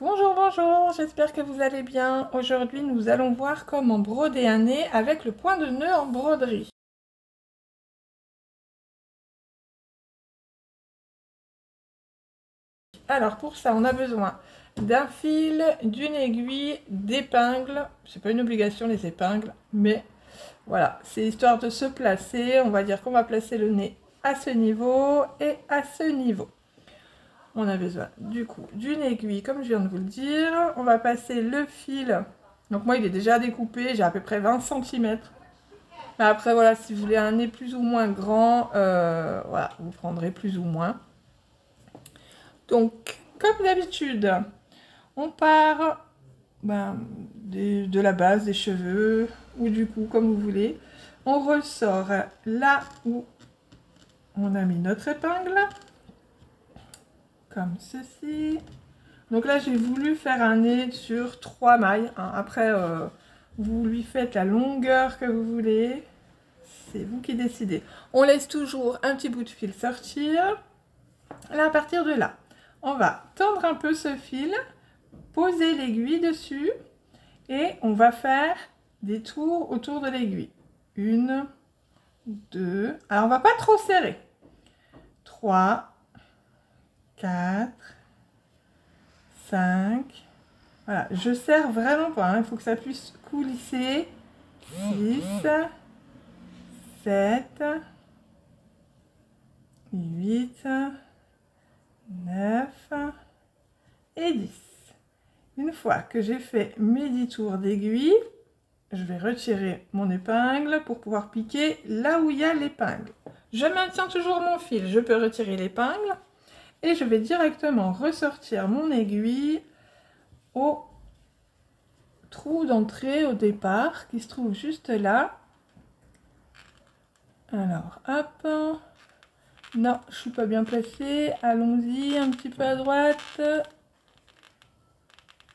Bonjour, bonjour, j'espère que vous allez bien. Aujourd'hui, nous allons voir comment broder un nez avec le point de nœud en broderie. Alors pour ça, on a besoin d'un fil, d'une aiguille, d'épingles. C'est pas une obligation les épingles, mais voilà, c'est histoire de se placer. On va dire qu'on va placer le nez à ce niveau et à ce niveau. On a besoin du coup d'une aiguille, comme je viens de vous le dire. On va passer le fil. Donc moi, il est déjà découpé, j'ai à peu près 20 cm. Mais après, voilà, si vous voulez un nez plus ou moins grand, voilà, vous prendrez plus ou moins. Donc, comme d'habitude, on part de la base des cheveux, ou du cou, comme vous voulez. On ressort là où on a mis notre épingle, comme ceci. Donc là, j'ai voulu faire un nez sur 3 mailles. Hein. Après, vous lui faites la longueur que vous voulez. C'est vous qui décidez. On laisse toujours un petit bout de fil sortir. Là, à partir de là, on va tendre un peu ce fil, poser l'aiguille dessus et on va faire des tours autour de l'aiguille. 1, 2, alors on va pas trop serrer. 3, 4, 5, voilà, je serre vraiment pas, hein. Il faut que ça puisse coulisser. 6, 7, 8, 9 et 10. Une fois que j'ai fait mes 10 tours d'aiguille, je vais retirer mon épingle pour pouvoir piquer là où il y a l'épingle. Je maintiens toujours mon fil, je peux retirer l'épingle et je vais directement ressortir mon aiguille au trou d'entrée au départ qui se trouve juste là. Alors, hop. Non, je suis pas bien placée. Allons-y, un petit peu à droite.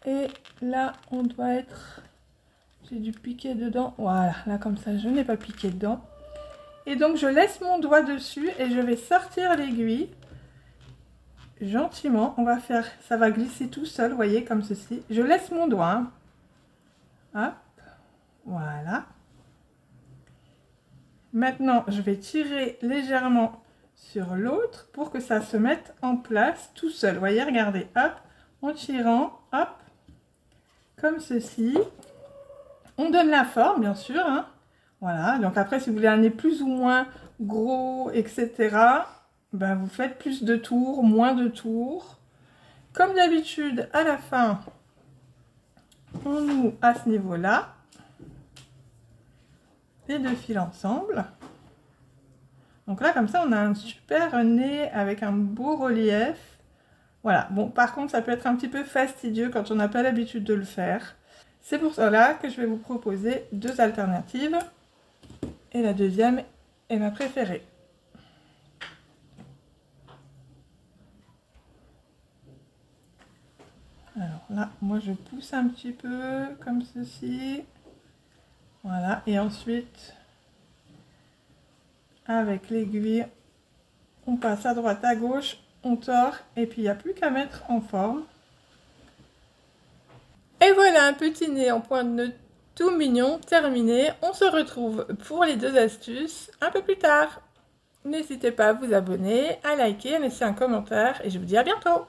Et là, on doit être... J'ai dû piquer dedans. Voilà, là comme ça, je n'ai pas piqué dedans. Et donc, je laisse mon doigt dessus et je vais sortir l'aiguille. Gentiment, on va faire... Ça va glisser tout seul, vous voyez, comme ceci. Je laisse mon doigt. Hein. Hop, voilà. Maintenant, je vais tirer légèrement sur l'autre pour que ça se mette en place tout seul. Vous voyez, regardez, hop, en tirant, hop, comme ceci. On donne la forme, bien sûr, hein. Voilà, donc après, si vous voulez un nez plus ou moins gros, etc., ben, vous faites plus de tours, moins de tours. Comme d'habitude, à la fin, on noue à ce niveau-là. Les deux fils ensemble. Donc là, comme ça, on a un super nez avec un beau relief. Voilà. Bon, par contre, ça peut être un petit peu fastidieux quand on n'a pas l'habitude de le faire. C'est pour cela que je vais vous proposer deux alternatives. Et la deuxième est ma préférée. Alors là, moi, je pousse un petit peu comme ceci. Voilà. Et ensuite, avec l'aiguille, on passe à droite, à gauche, on tord et puis il n'y a plus qu'à mettre en forme. Et voilà un petit nez en point de nœud tout mignon terminé. On se retrouve pour les deux astuces un peu plus tard. N'hésitez pas à vous abonner, à liker, à laisser un commentaire et je vous dis à bientôt.